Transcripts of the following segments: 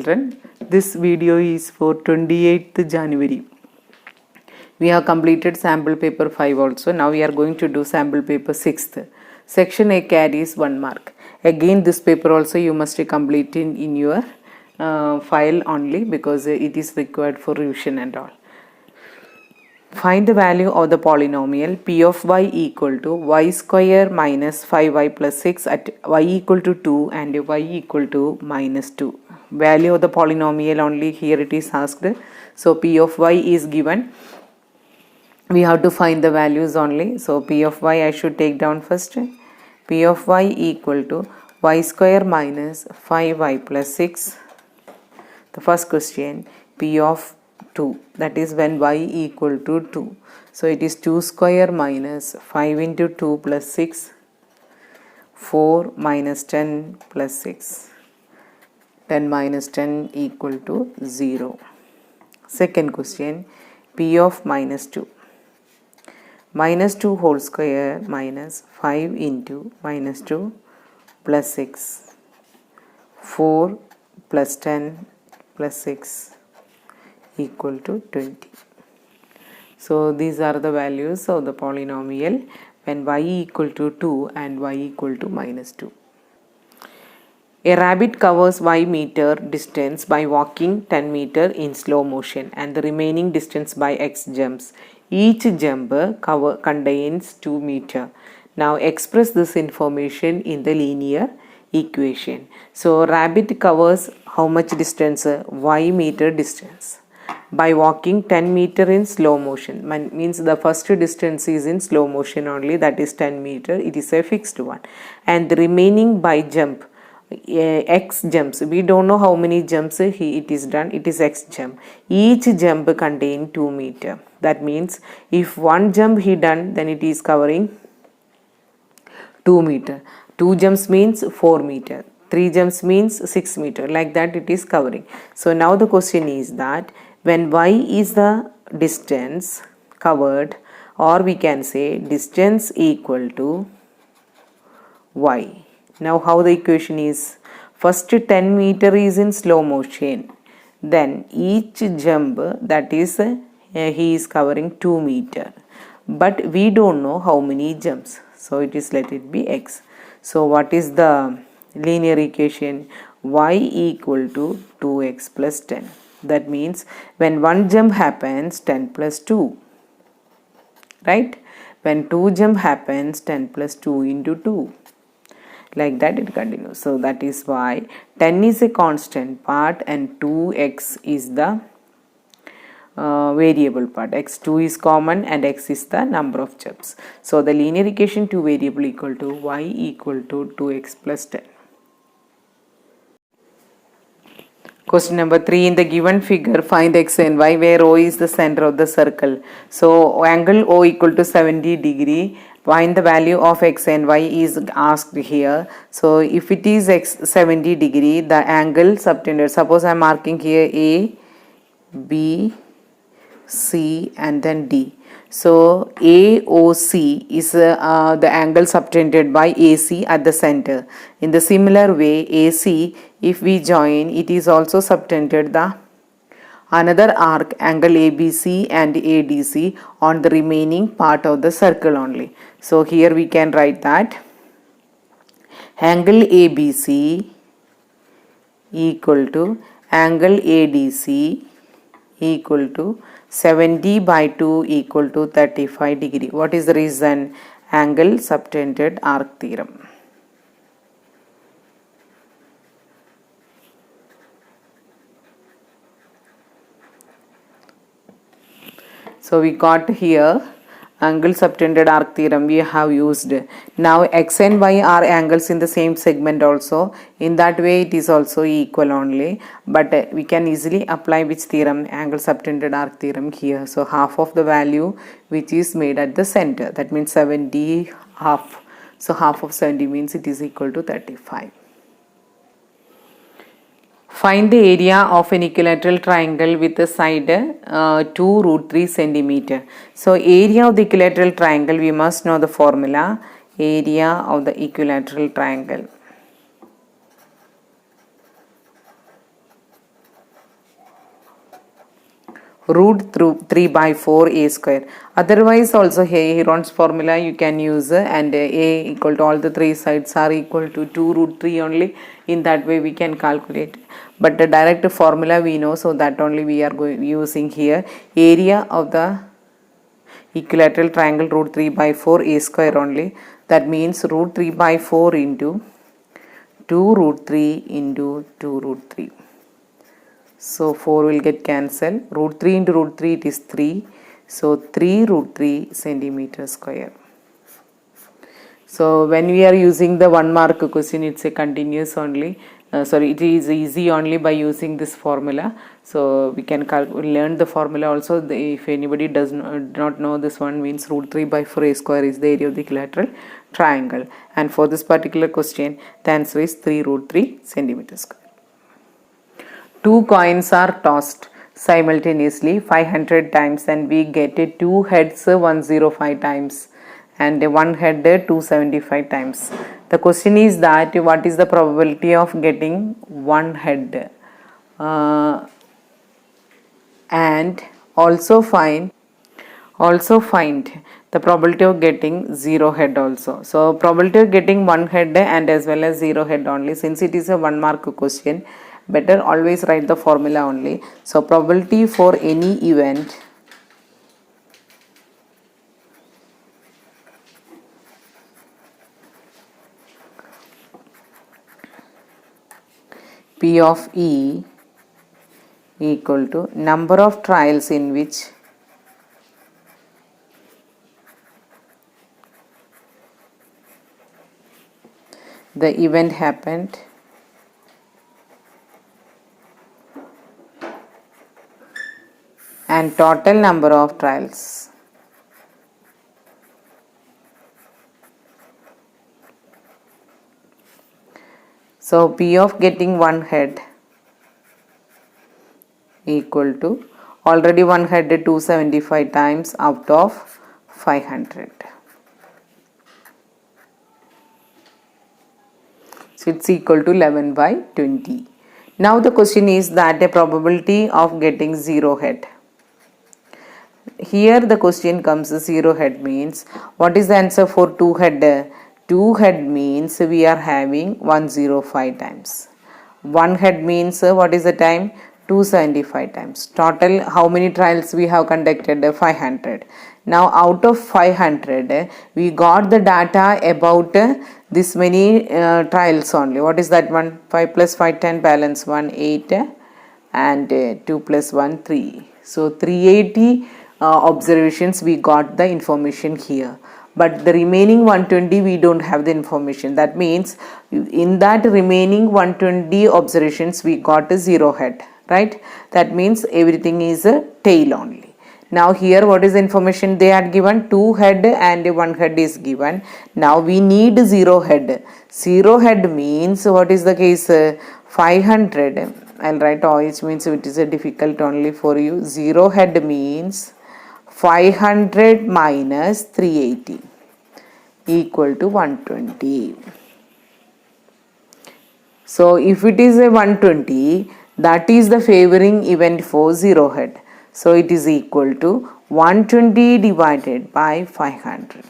children. This video is for 28th January. We have completed sample paper 5 also. Now we are going to do sample paper 6th. Section A carries 1 mark. Again this paper also you must complete in your file only because it is required for revision and all. Find the value of the polynomial p of y equal to y square minus 5y plus 6 at y equal to 2 and y equal to minus 2. Value of the polynomial only here it is asked. So p of y is given. We have to find the values only. So p of y I should take down first. P of y equal to y square minus 5y plus 6. The first question, p of 2, that is when y equal to 2. So it is 2 square minus 5 into 2 plus 6, 4 minus 10 plus 6. 10 minus 10 equal to 0. Second question, p of minus 2. Minus 2 whole square minus 5 into minus 2 plus 6. 4 plus 10 plus 6 equal to 20. So these are the values of the polynomial when y equal to 2 and y equal to minus 2. A rabbit covers y meter distance by walking 10 meter in slow motion and the remaining distance by x jumps. Each jump contains 2 meter. Now express this information in the linear equation. So rabbit covers how much distance? Y meter distance by walking 10 meter in slow motion. Means the first distance is in slow motion only, that is 10 meter. It is a fixed one. And the remaining by jump, x jumps. We don't know how many jumps it is done. It is x jump. Each jump contain 2 meter. That means if one jump he done, then it is covering 2 meter. 2 jumps means 4 meter. 3 jumps means 6 meter. Like that it is covering. So now the question is that when y is the distance covered, or we can say distance equal to y. Now how the equation is? First 10 meter is in slow motion. Then each jump, that is he is covering 2 meter. But we don't know how many jumps. So it is, let it be x. So what is the linear equation? Y equal to 2x plus 10. That means when one jump happens, 10 plus 2. Right? When 2 jump happens, 10 plus 2 into 2. Like that it continues. So that is why 10 is a constant part and 2x is the variable part. x2 is common and x is the number of jumps. So the linear equation 2 variable equal to y equal to 2x plus 10. Question number 3. In the given figure, find x and y where O is the center of the circle. So angle O equal to 70 degree. Find the value of x and y is asked here. So if it is x 70 degree, the angle subtended. Suppose I am marking here A, B, C and then D. So AOC is the angle subtended by AC at the center. In the similar way, AC, if we join, it is also subtended the another arc angle ABC and ADC on the remaining part of the circle only. So here we can write that angle ABC equal to angle ADC equal to 70 by 2 equal to 35 degree. What is the reason? Angle subtended arc theorem. So we got here angle subtended arc theorem we have used. Now x and y are angles in the same segment also. In that way it is also equal only. But we can easily apply which theorem? Angle subtended arc theorem here. So half of the value which is made at the center. That means 70 half. So half of 70 means it is equal to 35. Find the area of an equilateral triangle with a side 2 root 3 centimeter. So area of the equilateral triangle, we must know the formula. Area of the equilateral triangle. root through 3 by 4 a square. Otherwise also here Heron's formula you can use and a equal to all the three sides are equal to 2 root 3 only. In that way we can calculate. But the direct formula we know, so that only we are using here. Area of the equilateral triangle root 3 by 4 a square only. That means root 3 by 4 into 2 root 3 into 2 root 3. So 4 will get cancelled. Root 3 into root 3 it is 3. So 3 root 3 centimeter square. So when we are using the 1 mark question, it's a continuous only. It is easy only by using this formula. So we can learn the formula also. If anybody does not know this one, means root 3 by 4 a square is the area of the equilateral triangle. And for this particular question, the answer is 3 root 3 centimeter square. Two coins are tossed simultaneously 500 times and we get 2 heads 105 times and 1 head 275 times. The question is that what is the probability of getting 1 head and also find the probability of getting 0 head also. So probability of getting 1 head and as well as 0 head only, since it is a 1 mark question, better always write the formula only. So probability for any event P of E equal to number of trials in which the event happened and total number of trials. So P of getting 1 head equal to already 1 head 275 times out of 500. So it's equal to 11 by 20. Now the question is that a probability of getting 0 head. Here the question comes 0 head means what is the answer for 2 head? 2 head means we are having 105 times. 1 head means what is the time? 275 times. Total how many trials we have conducted? 500. Now out of 500 we got the data about this many trials only. What is that one? 5 plus 5 10 balance 1 8 and 2 plus 1 3. So 380 observations we got the information here. But the remaining 120 we don't have the information. That means in that remaining 120 observations we got a 0 head, right? That means everything is a tail only. Now here what is the information they had given? 2 head and 1 head is given. Now we need 0 head. 0 head means what is the case? 500. I'll write which means it is a difficult only for you. 0 head means 500 minus 380 equal to 120. So if it is a 120, that is the favoring event for 0 head. So it is equal to 120 divided by 500.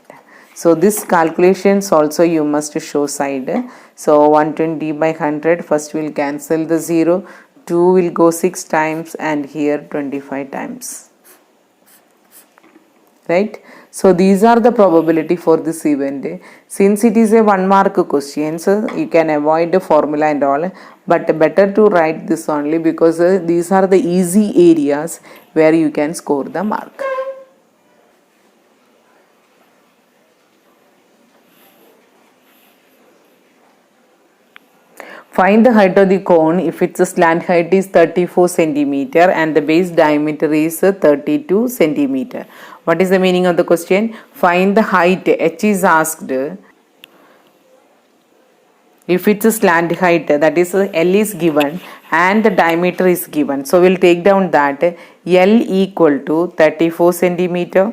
So this calculations also you must show side. So 120 by 100, first will cancel the 0, 2 will go 6 times and here 25 times. Right? So these are the probability for this event. Since it is a 1 mark question, so you can avoid the formula and all, but better to write this only because these are the easy areas where you can score the mark. Find the height of the cone if its slant height is 34 centimeter and the base diameter is 32 centimeter. What is the meaning of the question? Find the height. H is asked. If it's a slant height, that is L is given and the diameter is given. So we'll take down that L equal to 34 centimeter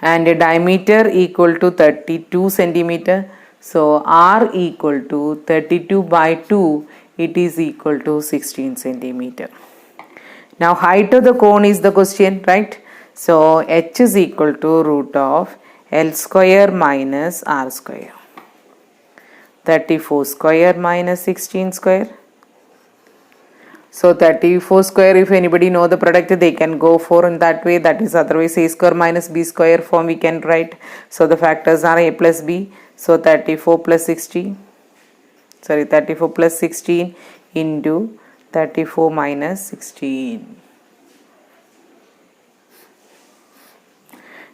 and the diameter equal to 32 centimeter. So R equal to 32 by 2, it is equal to 16 centimeter. Now height of the cone is the question, right? So h is equal to root of L square minus R square. 34 square minus 16 square. So 34 square, if anybody know the product, they can go for in that way. That is otherwise a square minus b square form we can write. So the factors are a plus b. So 34 plus 16 into 34 minus 16.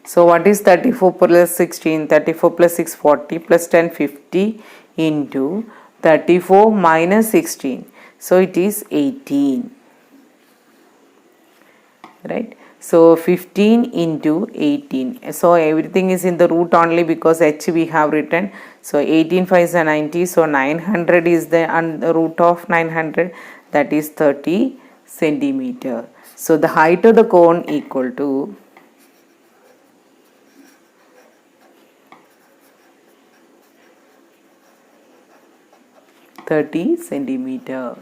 So what is 34 plus 16? 34 plus 6 40 plus 10 50 into 34 minus 16. So it is 18. Right? So 15 into 18. So everything is in the root only because h we have written. So 18 5 is 90. So 900 is the root of 900. That is 30 centimeter. So the height of the cone equal to 30 centimeter.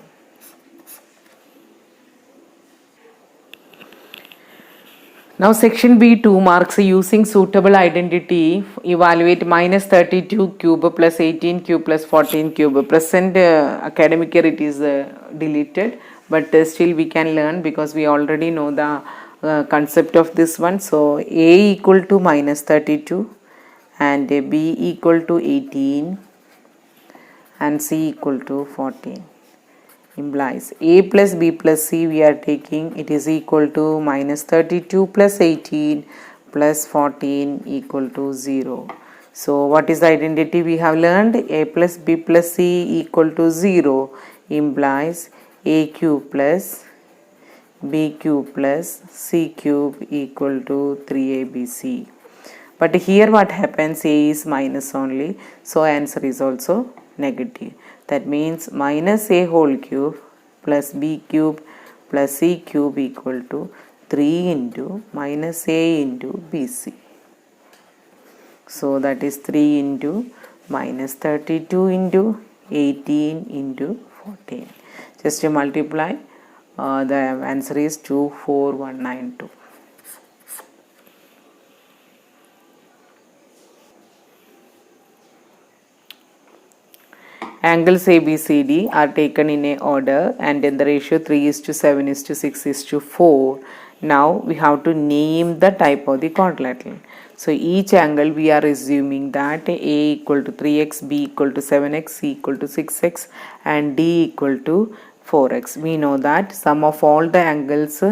Now section B 2 marks using suitable identity evaluate minus 32 cube plus 18 cube plus 14 cube. Present academic year it is deleted, but still we can learn because we already know the concept of this one. So A equal to minus 32 and B equal to 18 and C equal to 14. Implies A plus B plus C we are taking, it is equal to minus 32 plus 18 plus 14 equal to 0. So what is the identity we have learned? A plus B plus C equal to 0 implies A cube plus B cube plus C cube equal to 3ABC. But here what happens, A is minus only, so answer is also negative. That means minus A whole cube plus B cube plus C cube equal to 3 into minus A into BC. So that is 3 into minus 32 into 18 into 14. Just to multiply, the answer is 24192. Angles ABCD are taken in a order and in the ratio 3:7:6:4. Now we have to name the type of the quadrilateral. So each angle we are assuming that A equal to 3x, B equal to 7x, C equal to 6x and D equal to 4x. We know that sum of all the angles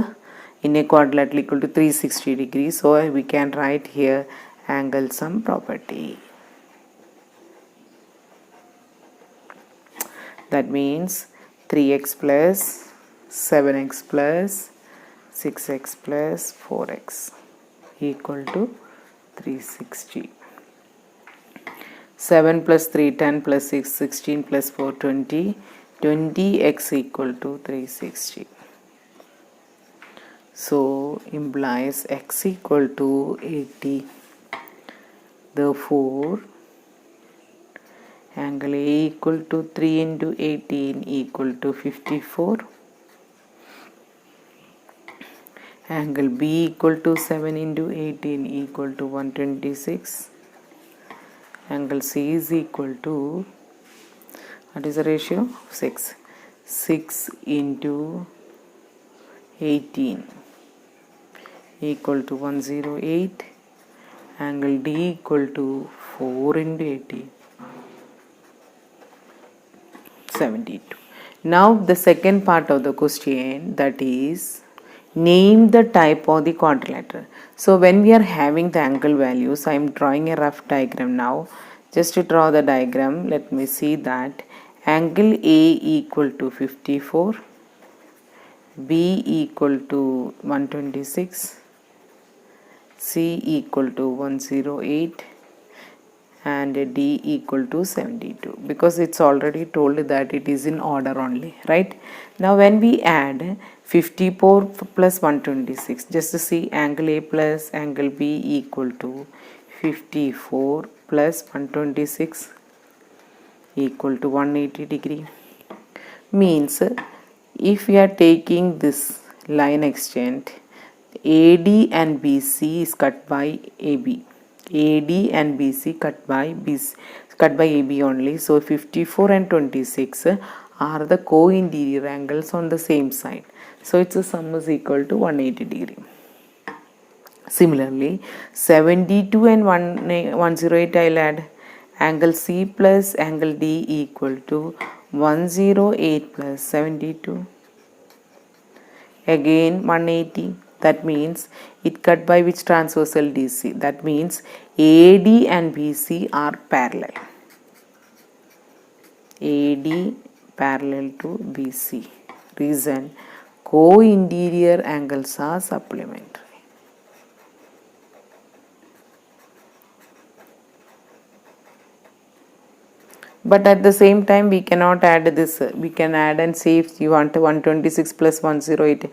in a quadrilateral equal to 360 degrees. So we can write here angle sum property. That means 3x plus 7x plus 6x plus 4x equal to 360. 7 plus 3 10 plus 6 16 plus 4 20. 20x equal to 360. So implies x equal to 80. Therefore angle A equal to 3 into 18 equal to 54. Angle B equal to 7 into 18 equal to 126. Angle C is equal to, what is the ratio? 6. 6 into 18 equal to 108. Angle D equal to 4 into 18. 72. Now the second part of the question, that is name the type of the quadrilateral. So when we are having the angle values, I am drawing a rough diagram now. Just to draw the diagram, let me see that angle A equal to 54, B equal to 126, C equal to 108 and D equal to 72, because it's already told that it is in order only, right? Now when we add 54 plus 126, just to see angle A plus angle B equal to 54 plus 126 equal to 180 degree, means if we are taking this line extent, AD and BC is cut by AB. AD and BC cut by AB only. So 54 and 26 are the co-interior angles on the same side. So its sum is equal to 180 degree. Similarly, 72 and 108 I'll add. Angle C plus angle D equal to 108 plus 72. Again 180. That means it cut by which transversal DC? That means AD and BC are parallel. AD parallel to BC. Reason, co-interior angles are supplementary. But at the same time we cannot add this. We can add and say if you want 126 plus 108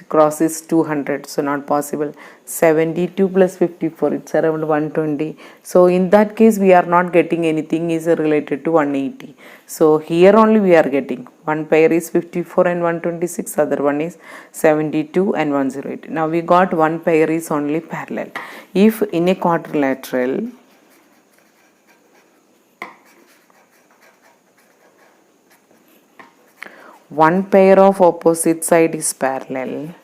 crosses 200, so not possible. 72 plus 54, it's around 120. So in that case we are not getting anything is related to 180. So here only we are getting one pair is 54 and 126, other one is 72 and 108. Now we got one pair is only parallel. If in a quadrilateral one pair of opposite side is parallel,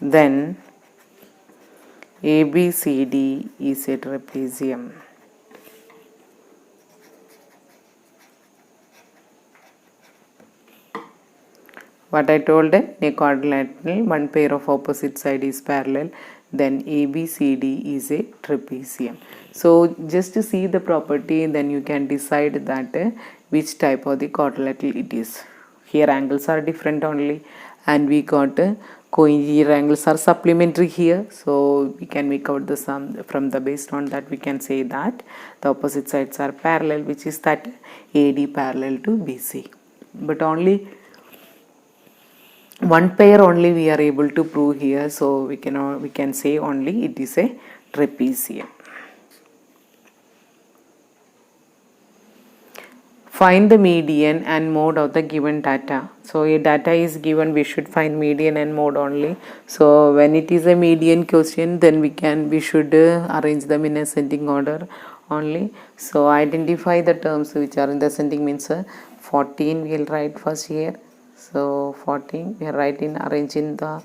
then ABCD is a trapezium. What I told, in a quadrilateral one pair of opposite side is parallel, then ABCD is a trapezium. So just to see the property, then you can decide that which type of the quadrilateral it is. Here angles are different only, and we got co-interior angles are supplementary here, so we can make out the sum from the based on that we can say that the opposite sides are parallel, which is that AD parallel to BC. But only one pair only we are able to prove here, so we can say only it is a trapezium. Find the median and mode of the given data. So a data is given, we should find median and mode only. So when it is a median question, then we should arrange them in ascending order only. So identify the terms which are in the ascending, means 14 we will write first here. So 14 we are writing arranging the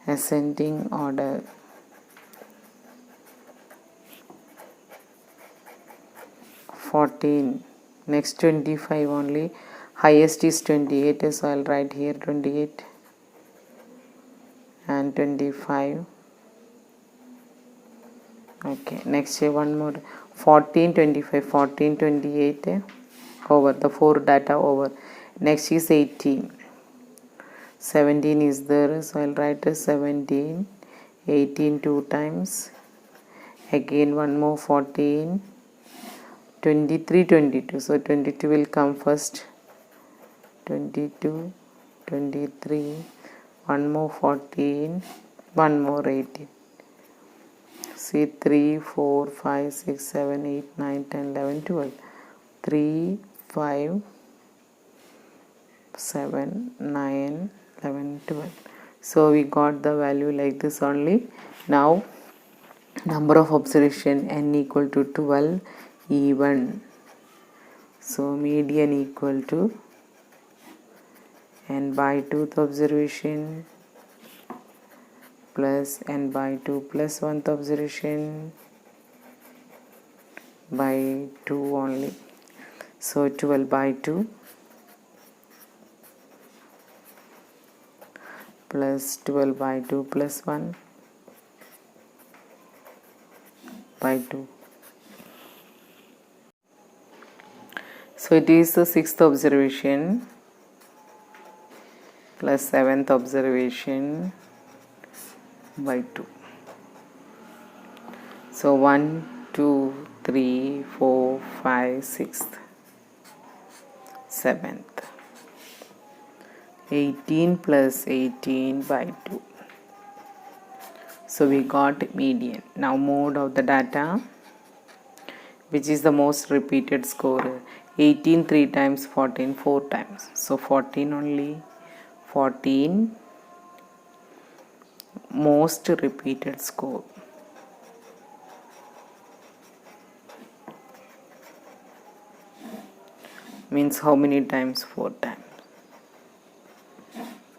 ascending order. 14. Next 25 only. Highest is 28, so I'll write here 28 and 25. Okay, next one more. 14, 25, 14, 28 over the 4 data over. Next is 18. 17 is there, so I'll write 17. 18 2 times. Again one more 14. 23, 22. So 22 will come first. 22, 23. One more 14. One more 18. See 3, 4, 5, 6, 7, 8, 9, 10, 11, 12. 3, 5, 7, 9, 11, 12. So we got the value like this only. Now number of observation n equal to 12 even. So median equal to n by 2th observation plus n by 2 plus 1th observation by 2 only. So 12 by 2 plus 12 by 2 plus 1 by 2. So it is the 6th observation plus 7th observation by 2. So 1, 2, 3, 4, 5, 6th, 7th. 18 plus 18 by 2. So we got median. Now mode of the data, which is the most repeated score. 18 3 times, 14 4 times. So 14 only. 14 most repeated score. Means how many times? 4 times.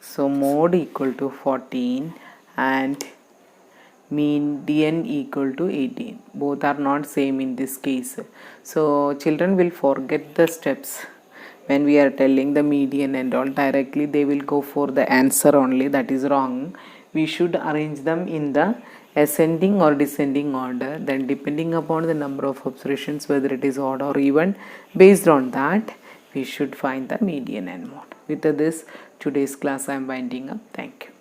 So mode equal to 14 and median equal to 18. Both are not same in this case. So children will forget the steps when we are telling the median and all. Directly they will go for the answer only. That is wrong. We should arrange them in the ascending or descending order. Then depending upon the number of observations, whether it is odd or even, based on that we should find the median and mode. With this, today's class I am winding up. Thank you.